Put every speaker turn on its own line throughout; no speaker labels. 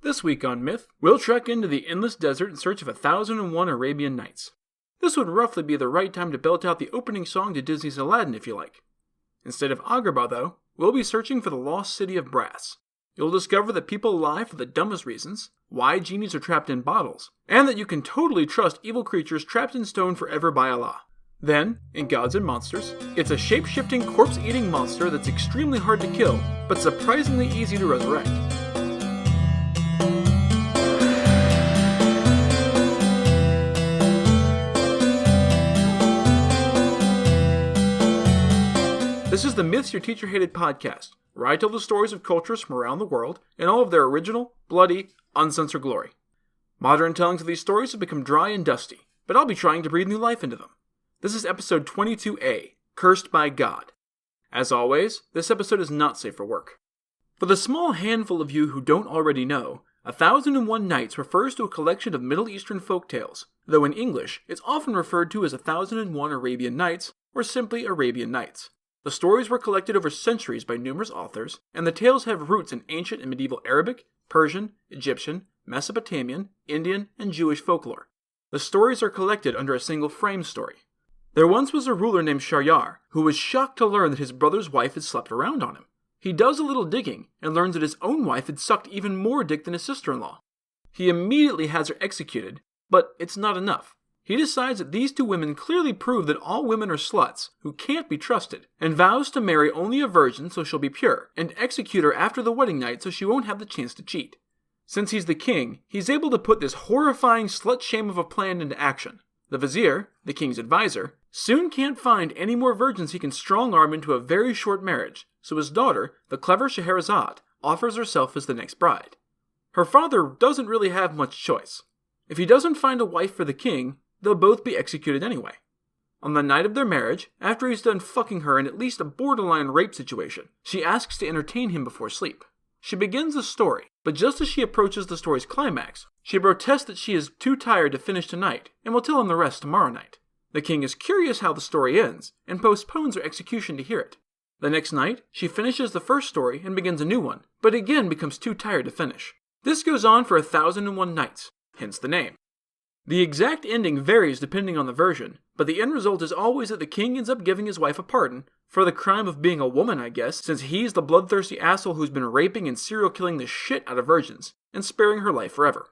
This week on Myth, we'll trek into the endless desert in search of 1001 Arabian Nights. This would roughly be the right time to belt out the opening song to Disney's Aladdin if you like. Instead of Agrabah though, we'll be searching for the lost city of brass. You'll discover that people lie for the dumbest reasons, why genies are trapped in bottles, and that you can totally trust evil creatures trapped in stone forever by Allah. Then, in Gods and Monsters, it's a shape-shifting, corpse-eating monster that's extremely hard to kill, but surprisingly easy to resurrect. This is the Myths Your Teacher Hated podcast, where I tell the stories of cultures from around the world in all of their original, bloody, uncensored glory. Modern tellings of these stories have become dry and dusty, but I'll be trying to breathe new life into them. This is episode 22A, Cursed by God. As always, this episode is not safe for work. For the small handful of you who don't already know, 1001 Nights refers to a collection of Middle Eastern folk tales, though in English it's often referred to as 1001 Arabian Nights, or simply Arabian Nights. The stories were collected over centuries by numerous authors, and the tales have roots in ancient and medieval Arabic, Persian, Egyptian, Mesopotamian, Indian, and Jewish folklore. The stories are collected under a single frame story. There once was a ruler named Sharyar, who was shocked to learn that his brother's wife had slept around on him. He does a little digging, and learns that his own wife had sucked even more dick than his sister-in-law. He immediately has her executed, but it's not enough. He decides that these two women clearly prove that all women are sluts, who can't be trusted, and vows to marry only a virgin so she'll be pure, and execute her after the wedding night so she won't have the chance to cheat. Since he's the king, he's able to put this horrifying slut shame of a plan into action. The vizier, the king's advisor, soon can't find any more virgins he can strong-arm into a very short marriage, so his daughter, the clever Scheherazade, offers herself as the next bride. Her father doesn't really have much choice. If he doesn't find a wife for the king, they'll both be executed anyway. On the night of their marriage, after he's done fucking her in at least a borderline rape situation, she asks to entertain him before sleep. She begins the story, but just as she approaches the story's climax, she protests that she is too tired to finish tonight, and will tell him the rest tomorrow night. The king is curious how the story ends, and postpones her execution to hear it. The next night, she finishes the first story and begins a new one, but again becomes too tired to finish. This goes on for 1001 nights, hence the name. The exact ending varies depending on the version, but the end result is always that the king ends up giving his wife a pardon, for the crime of being a woman I guess, since he's the bloodthirsty asshole who's been raping and serial killing the shit out of virgins, and sparing her life forever.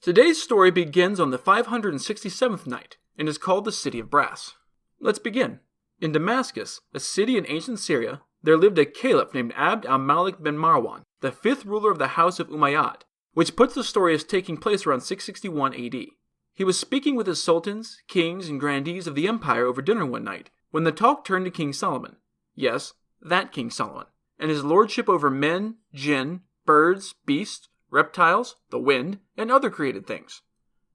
Today's story begins on the 567th night, and is called the City of Brass. Let's begin. In Damascus, a city in ancient Syria, there lived a caliph named Abd al-Malik bin Marwan, the fifth ruler of the house of Umayyad, which puts the story as taking place around 661 AD. He was speaking with his sultans, kings, and grandees of the empire over dinner one night, when the talk turned to King Solomon. Yes, that King Solomon, and his lordship over men, jinn, birds, beasts, reptiles, the wind, and other created things.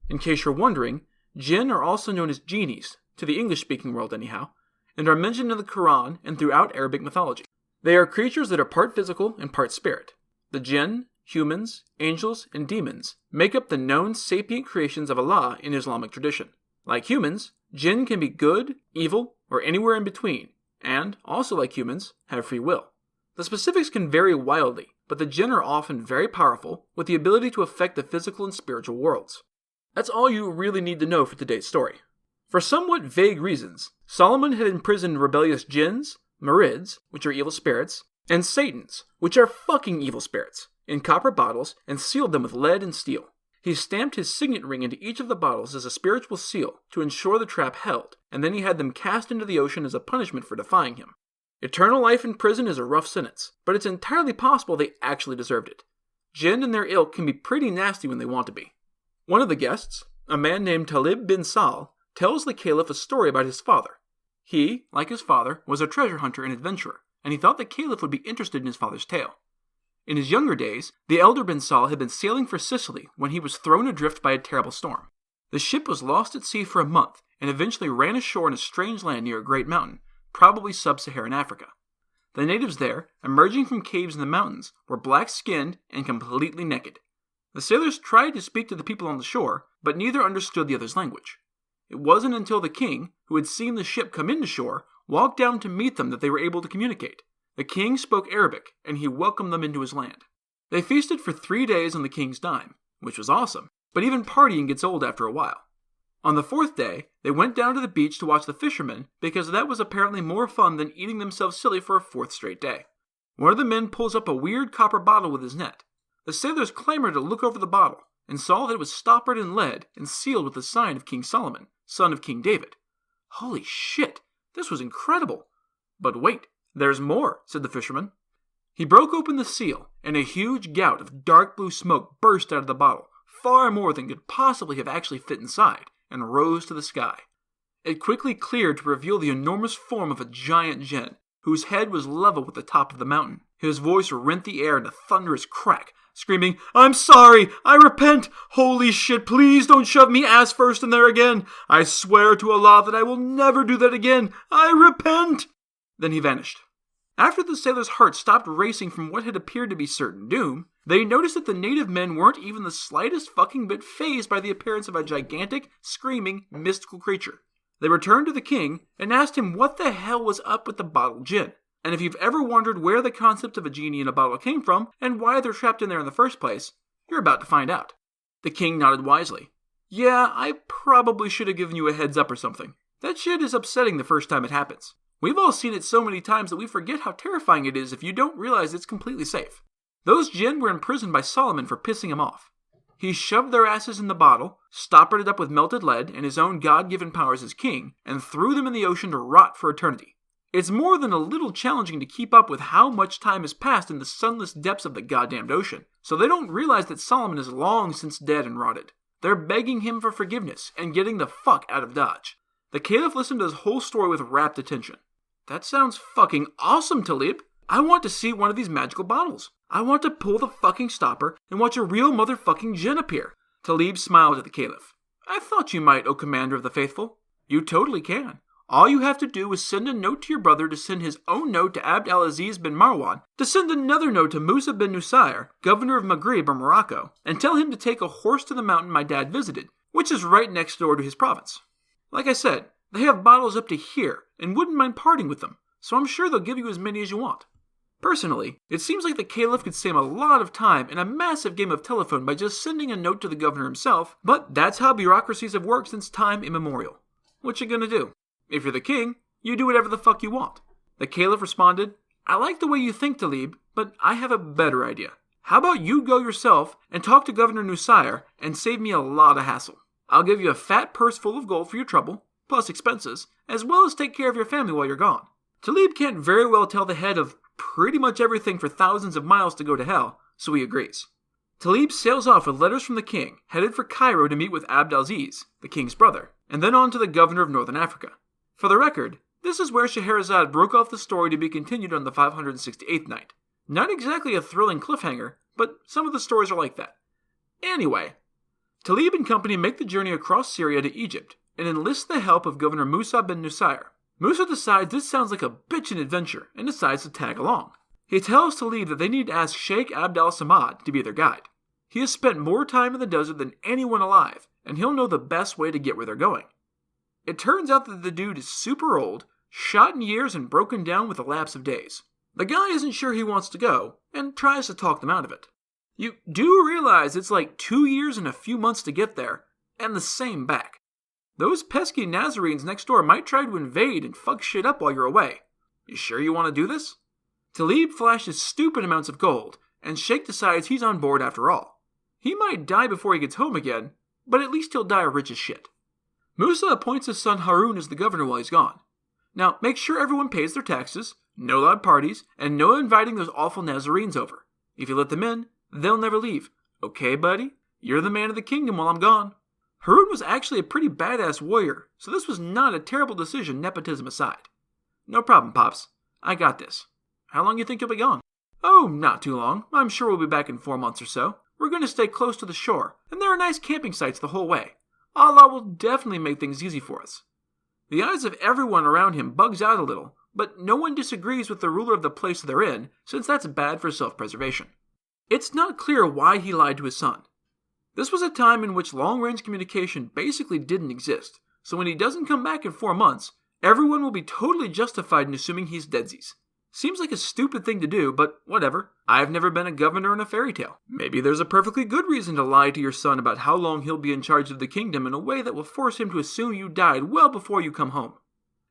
In case you're wondering, jinn are also known as genies, to the English-speaking world anyhow, and are mentioned in the Quran and throughout Arabic mythology. They are creatures that are part physical and part spirit. The jinn, humans, angels, and demons make up the known sapient creations of Allah in Islamic tradition. Like humans, jinn can be good, evil, or anywhere in between, and, also like humans, have free will. The specifics can vary wildly, but the jinn are often very powerful, with the ability to affect the physical and spiritual worlds. That's all you really need to know for today's story. For somewhat vague reasons, Solomon had imprisoned rebellious jinns, marids, which are evil spirits, and satans, which are fucking evil spirits, in copper bottles and sealed them with lead and steel. He stamped his signet ring into each of the bottles as a spiritual seal to ensure the trap held, and then he had them cast into the ocean as a punishment for defying him. Eternal life in prison is a rough sentence, but it's entirely possible they actually deserved it. Jinn and their ilk can be pretty nasty when they want to be. One of the guests, a man named Talib bin Sal, tells the caliph a story about his father. He, like his father, was a treasure hunter and adventurer, and he thought the caliph would be interested in his father's tale. In his younger days, the elder bin Sal had been sailing for Sicily when he was thrown adrift by a terrible storm. The ship was lost at sea for a month and eventually ran ashore in a strange land near a great mountain, probably sub-Saharan Africa. The natives there, emerging from caves in the mountains, were black-skinned and completely naked. The sailors tried to speak to the people on the shore, but neither understood the other's language. It wasn't until the king, who had seen the ship come into shore, walked down to meet them that they were able to communicate. The king spoke Arabic, and he welcomed them into his land. They feasted for 3 days on the king's dime, which was awesome, but even partying gets old after a while. On the 4th day, they went down to the beach to watch the fishermen because that was apparently more fun than eating themselves silly for a 4th straight day. One of the men pulls up a weird copper bottle with his net. The sailors clamor to look over the bottle and saw that it was stoppered in lead and sealed with the sign of King Solomon, son of King David. Holy shit, this was incredible. But wait, there's more, said the fisherman. He broke open the seal, and a huge gout of dark blue smoke burst out of the bottle, far more than could possibly have actually fit inside, and rose to the sky. It quickly cleared to reveal the enormous form of a giant djinn, whose head was level with the top of the mountain. His voice rent the air in a thunderous crack, screaming, "I'm sorry! I repent! Holy shit, please don't shove me ass first in there again! I swear to Allah that I will never do that again! I repent!" Then he vanished. After the sailors' hearts stopped racing from what had appeared to be certain doom, they noticed that the native men weren't even the slightest fucking bit fazed by the appearance of a gigantic, screaming, mystical creature. They returned to the king and asked him what the hell was up with the bottled gin, and if you've ever wondered where the concept of a genie in a bottle came from and why they're trapped in there in the first place, you're about to find out. The king nodded wisely. Yeah, I probably should have given you a heads up or something. That shit is upsetting the first time it happens. We've all seen it so many times that we forget how terrifying it is if you don't realize it's completely safe. Those jinn were imprisoned by Solomon for pissing him off. He shoved their asses in the bottle, stoppered it up with melted lead and his own God-given powers as king, and threw them in the ocean to rot for eternity. It's more than a little challenging to keep up with how much time has passed in the sunless depths of the goddamned ocean, so they don't realize that Solomon is long since dead and rotted. They're begging him for forgiveness and getting the fuck out of Dodge. The caliph listened to his whole story with rapt attention. That sounds fucking awesome, Talib. I want to see one of these magical bottles. I want to pull the fucking stopper and watch a real motherfucking djinn appear. Talib smiled at the caliph. I thought you might, O commander of the faithful. You totally can. All you have to do is send a note to your brother to send his own note to Abd al-Aziz bin Marwan, to send another note to Musa bin Nusair, governor of Maghrib or Morocco, and tell him to take a horse to the mountain my dad visited, which is right next door to his province. Like I said, they have bottles up to here, and wouldn't mind parting with them, so I'm sure they'll give you as many as you want. Personally, it seems like the caliph could save a lot of time and a massive game of telephone by just sending a note to the governor himself, but that's how bureaucracies have worked since time immemorial. What you gonna do? If you're the king, you do whatever the fuck you want. The caliph responded, I like the way you think, Talib, but I have a better idea. How about you go yourself and talk to Governor Nusair and save me a lot of hassle? I'll give you a fat purse full of gold for your trouble, plus expenses, as well as take care of your family while you're gone. Talib can't very well tell the head of pretty much everything for thousands of miles to go to hell, so he agrees. Talib sails off with letters from the king, headed for Cairo to meet with Abd al-Aziz, the king's brother, and then on to the governor of northern Africa. For the record, this is where Scheherazade broke off the story to be continued on the 568th night. Not exactly a thrilling cliffhanger, but some of the stories are like that. Anyway, Talib and company make the journey across Syria to Egypt, and enlist the help of Governor Musa bin Nusair. Musa decides this sounds like a bitchin' adventure, and decides to tag along. He tells Talib that they need to ask Sheikh Abd al-Samad to be their guide. He has spent more time in the desert than anyone alive, and he'll know the best way to get where they're going. It turns out that the dude is super old, shot in years and broken down with a lapse of days. The guy isn't sure he wants to go, and tries to talk them out of it. You do realize it's like 2 years and a few months to get there, and the same back. Those pesky Nazarenes next door might try to invade and fuck shit up while you're away. You sure you want to do this? Talib flashes stupid amounts of gold, and Sheikh decides he's on board after all. He might die before he gets home again, but at least he'll die rich as shit. Musa appoints his son Harun as the governor while he's gone. Now, make sure everyone pays their taxes, no loud parties, and no inviting those awful Nazarenes over. If you let them in, they'll never leave. Okay, buddy? You're the man of the kingdom while I'm gone. Harun was actually a pretty badass warrior, so this was not a terrible decision, nepotism aside. No problem, Pops. I got this. How long you think you'll be gone? Oh, not too long. I'm sure we'll be back in 4 months or so. We're going to stay close to the shore, and there are nice camping sites the whole way. Allah will definitely make things easy for us. The eyes of everyone around him bugs out a little, but no one disagrees with the ruler of the place they're in, since that's bad for self-preservation. It's not clear why he lied to his son. This was a time in which long-range communication basically didn't exist, so when he doesn't come back in 4 months, everyone will be totally justified in assuming he's deadsies. Seems like a stupid thing to do, but whatever. I've never been a governor in a fairy tale. Maybe there's a perfectly good reason to lie to your son about how long he'll be in charge of the kingdom in a way that will force him to assume you died well before you come home.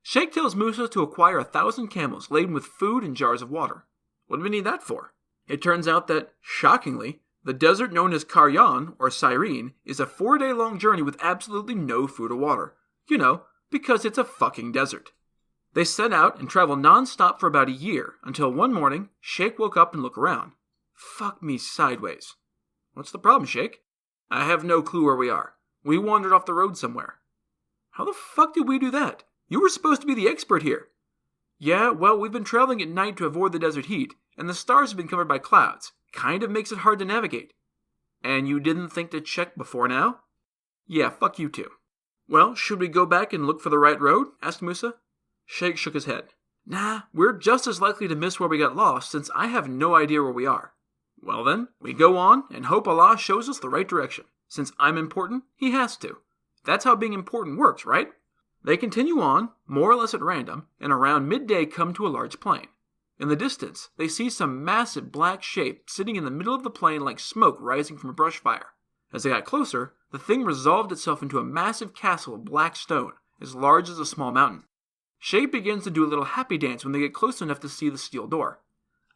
Sheikh tells Musa to acquire 1,000 camels laden with food and jars of water. What do we need that for? It turns out that, shockingly, the desert known as Karyan, or Cyrene, is a 4-day-long journey with absolutely no food or water. You know, because it's a fucking desert. They set out and travel non-stop for about a year, until one morning, Sheikh woke up and looked around. Fuck me sideways. What's the problem, Sheikh? I have no clue where we are. We wandered off the road somewhere. How the fuck did we do that? You were supposed to be the expert here. Yeah, well, we've been traveling at night to avoid the desert heat, and the stars have been covered by clouds. Kind of makes it hard to navigate. And you didn't think to check before now? Yeah, fuck you too. Well, should we go back and look for the right road? Asked Musa. Sheikh shook his head. Nah, we're just as likely to miss where we got lost since I have no idea where we are. Well then, we go on and hope Allah shows us the right direction. Since I'm important, he has to. That's how being important works, right? They continue on, more or less at random, and around midday come to a large plain. In the distance, they see some massive black shape sitting in the middle of the plain like smoke rising from a brush fire. As they got closer, the thing resolved itself into a massive castle of black stone, as large as a small mountain. Sheikh begins to do a little happy dance when they get close enough to see the steel door.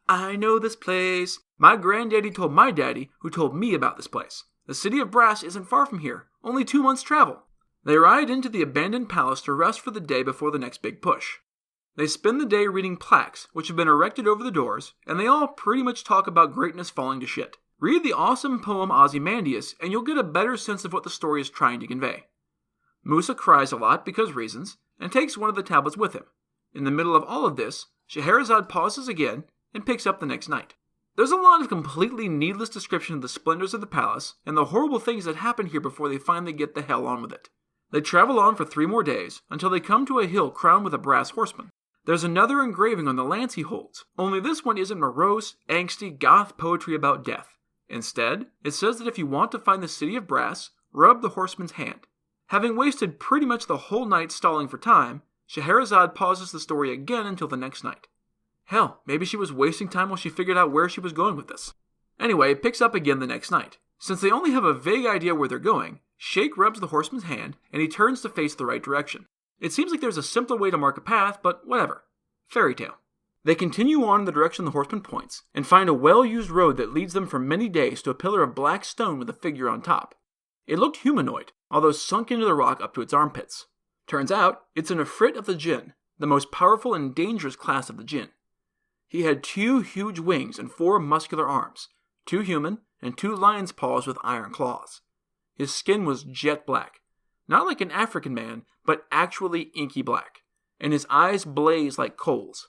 I know this place. My granddaddy told my daddy, who told me about this place. The city of Brass isn't far from here, only 2 months' travel. They ride into the abandoned palace to rest for the day before the next big push. They spend the day reading plaques, which have been erected over the doors, and they all pretty much talk about greatness falling to shit. Read the awesome poem Ozymandias, and you'll get a better sense of what the story is trying to convey. Musa cries a lot because reasons, and takes one of the tablets with him. In the middle of all of this, Scheherazade pauses again and picks up the next night. There's a lot of completely needless description of the splendors of the palace and the horrible things that happen here before they finally get the hell on with it. They travel on for 3 more days until they come to a hill crowned with a brass horseman. There's another engraving on the lance he holds, only this one isn't morose, angsty, goth poetry about death. Instead, it says that if you want to find the city of Brass, rub the horseman's hand. Having wasted pretty much the whole night stalling for time, Scheherazade pauses the story again until the next night. Hell, maybe she was wasting time while she figured out where she was going with this. Anyway, it picks up again the next night. Since they only have a vague idea where they're going, Sheikh rubs the horseman's hand and he turns to face the right direction. It seems like there's a simpler way to mark a path, but whatever. Fairy tale. They continue on in the direction the horseman points, and find a well-used road that leads them for many days to a pillar of black stone with a figure on top. It looked humanoid, although sunk into the rock up to its armpits. Turns out, it's an Ifrit of the Jinn, the most powerful and dangerous class of the Jinn. He had 2 huge wings and 4 muscular arms, 2 human and 2 lion's paws with iron claws. His skin was jet black, not like an African man, but actually inky black, and his eyes blazed like coals.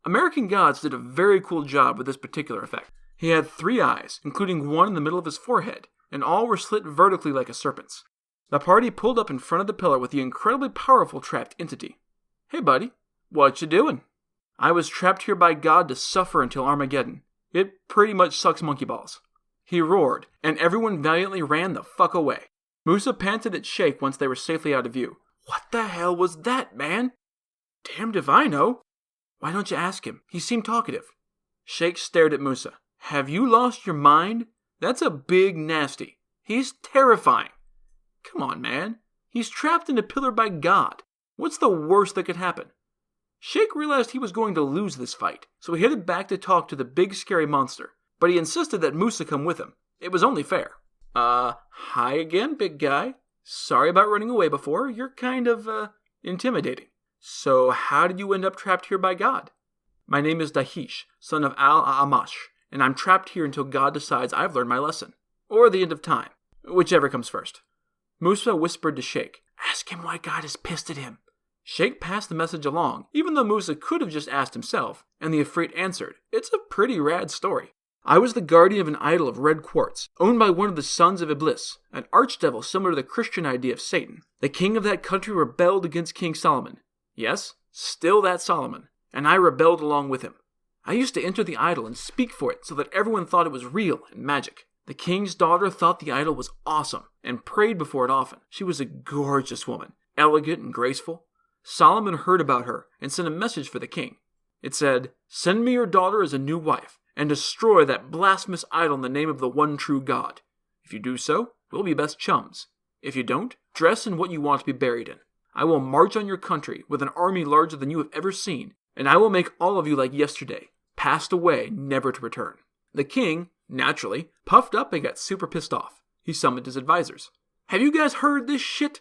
American Gods did a very cool job with this particular effect. He had 3 eyes, including one in the middle of his forehead, and all were slit vertically like a serpent's. The party pulled up in front of the pillar with the incredibly powerful trapped entity. Hey buddy, what you doing? I was trapped here by God to suffer until Armageddon. It pretty much sucks monkey balls. He roared, and everyone valiantly ran the fuck away. Musa panted at Sheikh once they were safely out of view. What the hell was that, man? Damned if I know. Why don't you ask him? He seemed talkative. Sheikh stared at Musa. Have you lost your mind? That's a big nasty. He's terrifying. Come on, man. He's trapped in a pillar by God. What's the worst that could happen? Sheikh realized he was going to lose this fight, so he headed back to talk to the big scary monster, but he insisted that Musa come with him. It was only fair. Hi again, big guy. Sorry about running away before. You're kind of, intimidating. So how did you end up trapped here by God? My name is Dahish, son of Al-A'amash, and I'm trapped here until God decides I've learned my lesson. Or the end of time. Whichever comes first. Musa whispered to Sheikh, ask him why God is pissed at him. Sheikh passed the message along, even though Musa could have just asked himself, and the Ifrit answered, it's a pretty rad story. I was the guardian of an idol of red quartz, owned by one of the sons of Iblis, an archdevil similar to the Christian idea of Satan. The king of that country rebelled against King Solomon. Yes, still that Solomon, and I rebelled along with him. I used to enter the idol and speak for it so that everyone thought it was real and magic. The king's daughter thought the idol was awesome and prayed before it often. She was a gorgeous woman, elegant and graceful. Solomon heard about her and sent a message for the king. It said, "Send me your daughter as a new wife, and destroy that blasphemous idol in the name of the one true God. If you do so, we'll be best chums. If you don't, dress in what you want to be buried in. I will march on your country with an army larger than you have ever seen, and I will make all of you like yesterday, passed away, never to return." The king, naturally, puffed up and got super pissed off. He summoned his advisors. "Have you guys heard this shit?"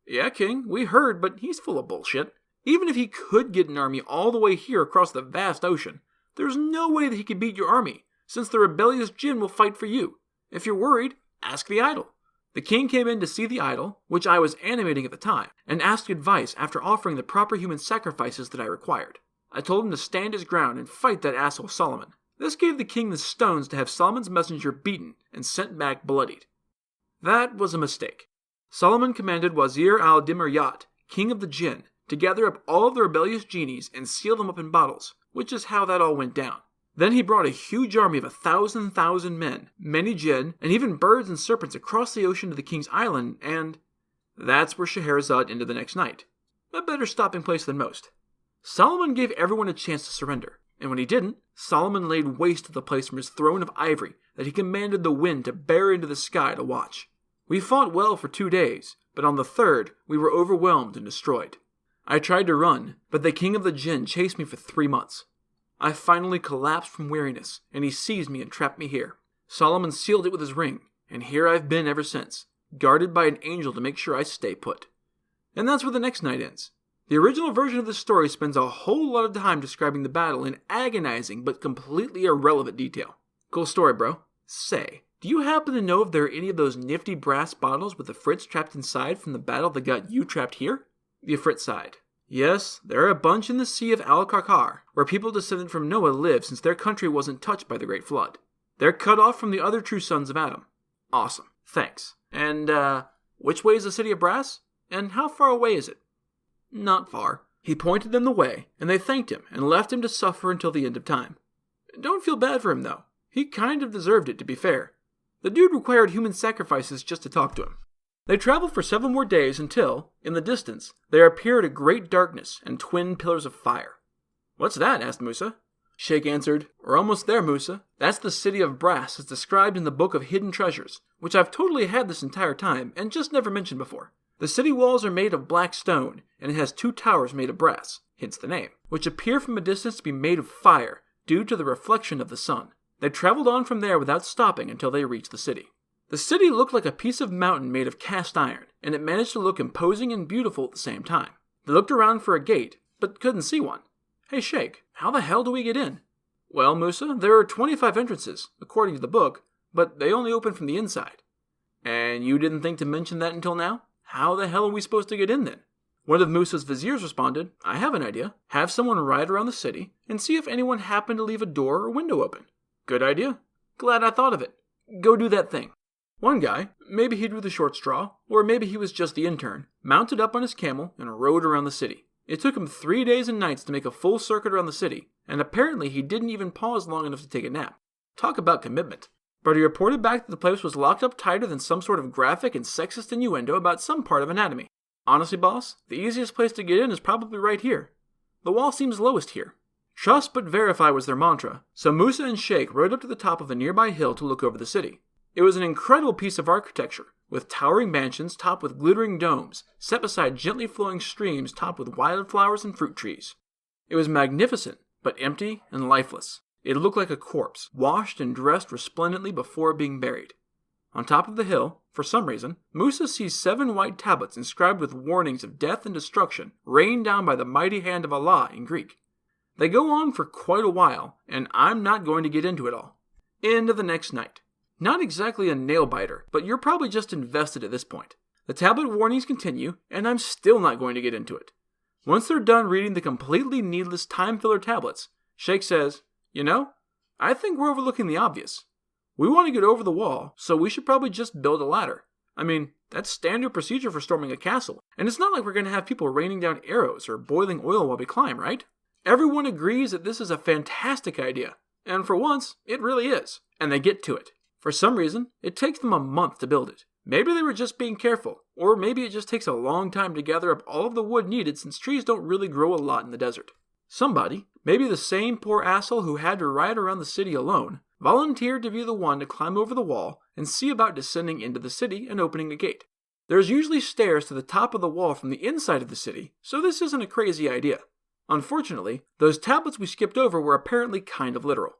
"Yeah, king, we heard, but he's full of bullshit. Even if he could get an army all the way here across the vast ocean, there's no way that he could beat your army, since the rebellious jinn will fight for you. If you're worried, ask the idol." The king came in to see the idol, which I was animating at the time, and asked advice after offering the proper human sacrifices that I required. I told him to stand his ground and fight that asshole Solomon. This gave the king the stones to have Solomon's messenger beaten and sent back bloodied. That was a mistake. Solomon commanded Wazir al-Dimiryat, king of the jinn, to gather up all of the rebellious genies and seal them up in bottles, which is how that all went down. Then he brought a huge army of 1,000 men, many jinn, and even birds and serpents across the ocean to the king's island, and that's where Scheherazade ended the next night. A better stopping place than most. Solomon gave everyone a chance to surrender, and when he didn't, Solomon laid waste to the place from his throne of ivory that he commanded the wind to bear into the sky to watch. We fought well for 2 days, but on the third, we were overwhelmed and destroyed. I tried to run, but the king of the jinn chased me for 3 months. I finally collapsed from weariness, and he seized me and trapped me here. Solomon sealed it with his ring, and here I've been ever since, guarded by an angel to make sure I stay put. And that's where the next night ends. The original version of the story spends a whole lot of time describing the battle in agonizing but completely irrelevant detail. Cool story, bro. Say, do you happen to know if there are any of those nifty brass bottles with the Fritz trapped inside from the battle that got you trapped here? The Ifrit sighed. Yes, there are a bunch in the Sea of Al-Karkar, where people descended from Noah live since their country wasn't touched by the Great Flood. They're cut off from the other true sons of Adam. Awesome. Thanks. And, which way is the City of Brass? And how far away is it? Not far. He pointed them the way, and they thanked him and left him to suffer until the end of time. Don't feel bad for him, though. He kind of deserved it, to be fair. The dude required human sacrifices just to talk to him. They traveled for 7 more days until, in the distance, there appeared a great darkness and twin pillars of fire. "What's that?" asked Musa. Sheikh answered, "We're almost there, Musa. That's the City of Brass as described in the Book of Hidden Treasures, which I've totally had this entire time and just never mentioned before. The city walls are made of black stone, and it has 2 towers made of brass, hence the name, which appear from a distance to be made of fire due to the reflection of the sun. They traveled on from there without stopping until they reached the city. The city looked like a piece of mountain made of cast iron, and it managed to look imposing and beautiful at the same time. They looked around for a gate, but couldn't see one. Hey Sheikh, how the hell do we get in?" "Well, Musa, there are 25 entrances, according to the book, but they only open from the inside." "And you didn't think to mention that until now? How the hell are we supposed to get in then?" One of Musa's viziers responded, "I have an idea. Have someone ride around the city and see if anyone happened to leave a door or window open." "Good idea. Glad I thought of it. Go do that thing." One guy, maybe he drew the short straw, or maybe he was just the intern, mounted up on his camel and rode around the city. It took him 3 days and nights to make a full circuit around the city, and apparently he didn't even pause long enough to take a nap. Talk about commitment. But he reported back that the place was locked up tighter than some sort of graphic and sexist innuendo about some part of anatomy. Honestly, boss, the easiest place to get in is probably right here. The wall seems lowest here. Trust but verify was their mantra, so Musa and Sheikh rode up to the top of a nearby hill to look over the city. It was an incredible piece of architecture, with towering mansions topped with glittering domes, set beside gently flowing streams topped with wildflowers and fruit trees. It was magnificent, but empty and lifeless. It looked like a corpse, washed and dressed resplendently before being buried. On top of the hill, for some reason, Musa sees 7 white tablets inscribed with warnings of death and destruction, rained down by the mighty hand of Allah in Greek. They go on for quite a while, and I'm not going to get into it all. End of the next night. Not exactly a nail-biter, but you're probably just invested at this point. The tablet warnings continue, and I'm still not going to get into it. Once they're done reading the completely needless time-filler tablets, Sheikh says, "You know, I think we're overlooking the obvious. We want to get over the wall, so we should probably just build a ladder. I mean, that's standard procedure for storming a castle, and it's not like we're going to have people raining down arrows or boiling oil while we climb, right? Everyone agrees that this is a fantastic idea, and for once, it really is, and they get to it. For some reason, it takes them a month to build it. Maybe they were just being careful, or maybe it just takes a long time to gather up all of the wood needed since trees don't really grow a lot in the desert. Somebody, maybe the same poor asshole who had to ride around the city alone, volunteered to be the one to climb over the wall and see about descending into the city and opening a gate. There's usually stairs to the top of the wall from the inside of the city, so this isn't a crazy idea. Unfortunately, those tablets we skipped over were apparently kind of literal.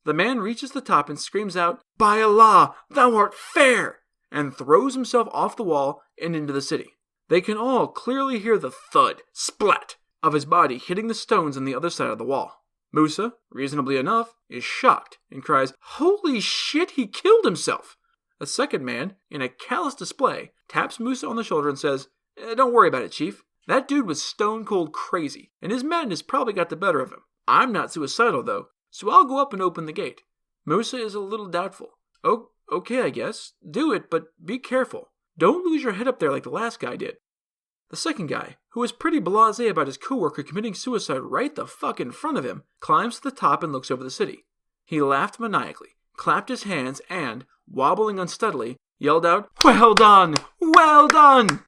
The man reaches the top and screams out, "By Allah, thou art fair!" and throws himself off the wall and into the city. They can all clearly hear the thud, splat, of his body hitting the stones on the other side of the wall. Musa, reasonably enough, is shocked and cries, "Holy shit, he killed himself!" A second man, in a callous display, taps Musa on the shoulder and says, "Don't worry about it, Chief. That dude was stone cold crazy, and his madness probably got the better of him. I'm not suicidal, though, so I'll go up and open the gate." Musa is a little doubtful. "Oh, okay, I guess. Do it, but be careful. Don't lose your head up there like the last guy did." The second guy, who was pretty blasé about his coworker committing suicide right the fuck in front of him, climbs to the top and looks over the city. He laughed maniacally, clapped his hands, and, wobbling unsteadily, yelled out, "Well done! Well done!"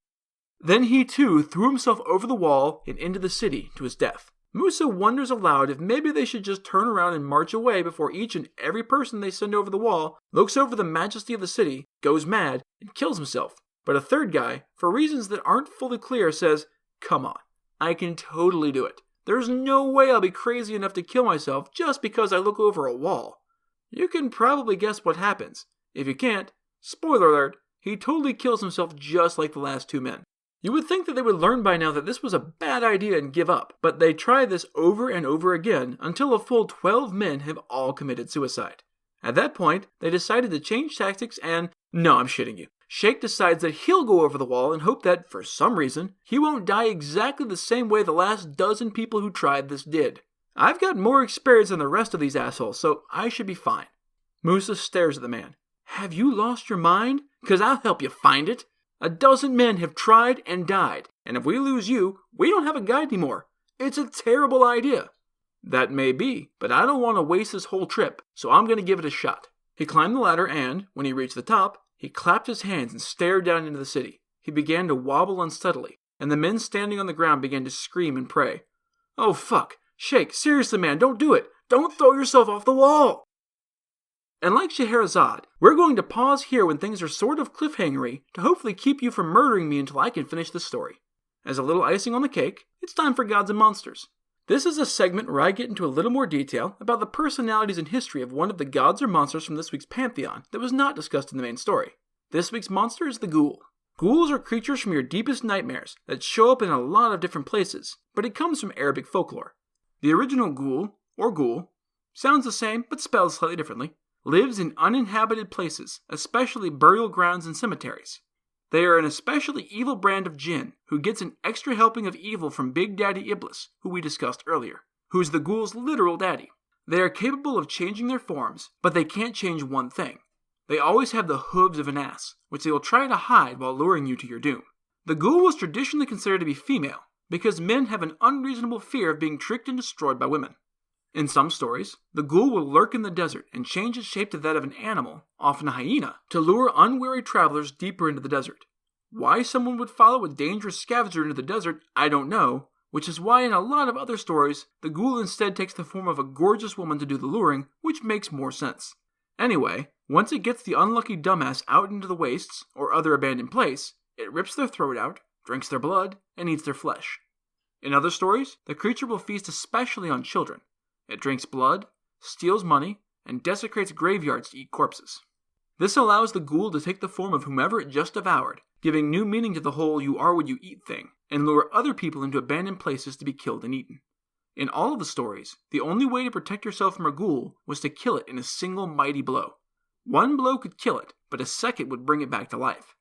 Then he too threw himself over the wall and into the city to his death. Musa wonders aloud if maybe they should just turn around and march away before each and every person they send over the wall looks over the majesty of the city, goes mad, and kills himself. But a third guy, for reasons that aren't fully clear, says, "Come on, I can totally do it. There's no way I'll be crazy enough to kill myself just because I look over a wall." You can probably guess what happens. If you can't, spoiler alert, he totally kills himself just like the last two men. You would think that they would learn by now that this was a bad idea and give up, but they try this over and over again until a full 12 men have all committed suicide. At that point, they decided to change tactics and, no, I'm shitting you. Sheikh decides that he'll go over the wall and hope that, for some reason, he won't die exactly the same way the last dozen people who tried this did. I've got more experience than the rest of these assholes, so I should be fine. Musa stares at the man. "Have you lost your mind? 'Cause I'll help you find it. A dozen men have tried and died, and if we lose you, we don't have a guide anymore. It's a terrible idea." "That may be, but I don't want to waste this whole trip, so I'm going to give it a shot." He climbed the ladder and, when he reached the top, he clapped his hands and stared down into the city. He began to wobble unsteadily, and the men standing on the ground began to scream and pray. "Oh fuck, Sheikh, seriously man, don't do it. Don't throw yourself off the wall." And like Scheherazade, we're going to pause here when things are sort of cliffhangery to hopefully keep you from murdering me until I can finish the story. As a little icing on the cake, it's time for Gods and Monsters. This is a segment where I get into a little more detail about the personalities and history of one of the gods or monsters from this week's pantheon that was not discussed in the main story. This week's monster is the ghoul. Ghouls are creatures from your deepest nightmares that show up in a lot of different places, but it comes from Arabic folklore. The original ghoul, or ghoul, sounds the same but spelled slightly differently, lives in uninhabited places, especially burial grounds and cemeteries. They are an especially evil brand of jinn, who gets an extra helping of evil from Big Daddy Iblis, who we discussed earlier, who's the ghoul's literal daddy. They are capable of changing their forms, but they can't change one thing. They always have the hooves of an ass, which they will try to hide while luring you to your doom. The ghoul was traditionally considered to be female, because men have an unreasonable fear of being tricked and destroyed by women. In some stories, the ghoul will lurk in the desert and change its shape to that of an animal, often a hyena, to lure unwary travelers deeper into the desert. Why someone would follow a dangerous scavenger into the desert, I don't know, which is why in a lot of other stories, the ghoul instead takes the form of a gorgeous woman to do the luring, which makes more sense. Anyway, once it gets the unlucky dumbass out into the wastes, or other abandoned place, it rips their throat out, drinks their blood, and eats their flesh. In other stories, the creature will feast especially on children. It drinks blood, steals money, and desecrates graveyards to eat corpses. This allows the ghoul to take the form of whomever it just devoured, giving new meaning to the whole "you are what you eat" thing, and lure other people into abandoned places to be killed and eaten. In all of the stories, the only way to protect yourself from a ghoul was to kill it in a single mighty blow. One blow could kill it, but a second would bring it back to life.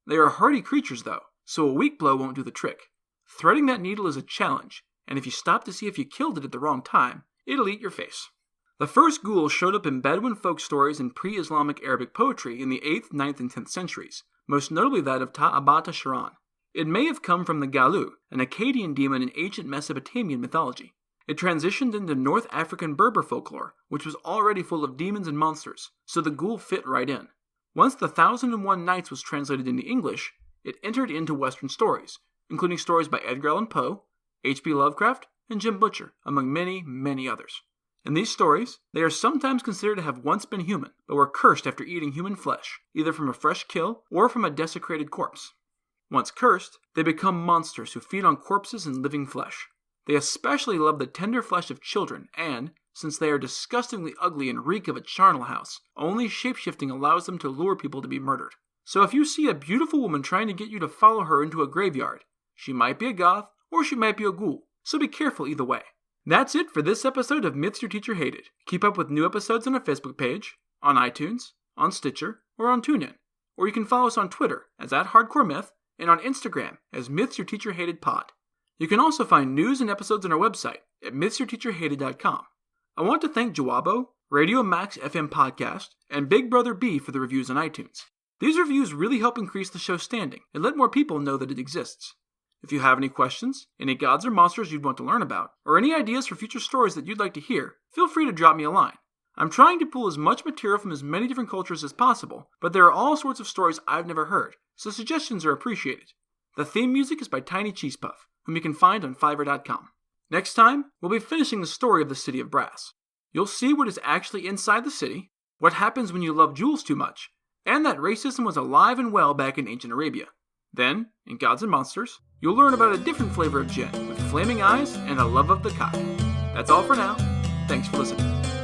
They are hardy creatures though, so a weak blow won't do the trick. Threading that needle is a challenge, and if you stop to see if you killed it at the wrong time, it'll eat your face. The first ghoul showed up in Bedouin folk stories and pre-Islamic Arabic poetry in the 8th, 9th, and 10th centuries, most notably that of Ta'abata Sharan. It may have come from the Galu, an Akkadian demon in ancient Mesopotamian mythology. It transitioned into North African Berber folklore, which was already full of demons and monsters, so the ghoul fit right in. Once the 1001 Nights was translated into English, it entered into Western stories, including stories by Edgar Allan Poe, H.P. Lovecraft, and Jim Butcher, among many, many others. In these stories, they are sometimes considered to have once been human, but were cursed after eating human flesh, either from a fresh kill or from a desecrated corpse. Once cursed, they become monsters who feed on corpses and living flesh. They especially love the tender flesh of children and, since they are disgustingly ugly and reek of a charnel house, only shapeshifting allows them to lure people to be murdered. So if you see a beautiful woman trying to get you to follow her into a graveyard, she might be a goth or she might be a ghoul, so be careful either way. That's it for this episode of Myths Your Teacher Hated. Keep up with new episodes on our Facebook page, on iTunes, on Stitcher, or on TuneIn. Or you can follow us on Twitter as @HardcoreMyth and on Instagram as Myths Your Teacher Hated Pod. You can also find news and episodes on our website at mythsyourteacherhated.com. I want to thank Jawabo, Radio Max FM Podcast, and Big Brother B for the reviews on iTunes. These reviews really help increase the show's standing and let more people know that it exists. If you have any questions, any gods or monsters you'd want to learn about, or any ideas for future stories that you'd like to hear, feel free to drop me a line. I'm trying to pull as much material from as many different cultures as possible, but there are all sorts of stories I've never heard, so suggestions are appreciated. The theme music is by Tiny Cheese Puff, whom you can find on Fiverr.com. Next time, we'll be finishing the story of the City of Brass. You'll see what is actually inside the city, what happens when you love jewels too much, and that racism was alive and well back in ancient Arabia. Then, in Gods and Monsters, you'll learn about a different flavor of gin with flaming eyes and a love of the cock. That's all for now. Thanks for listening.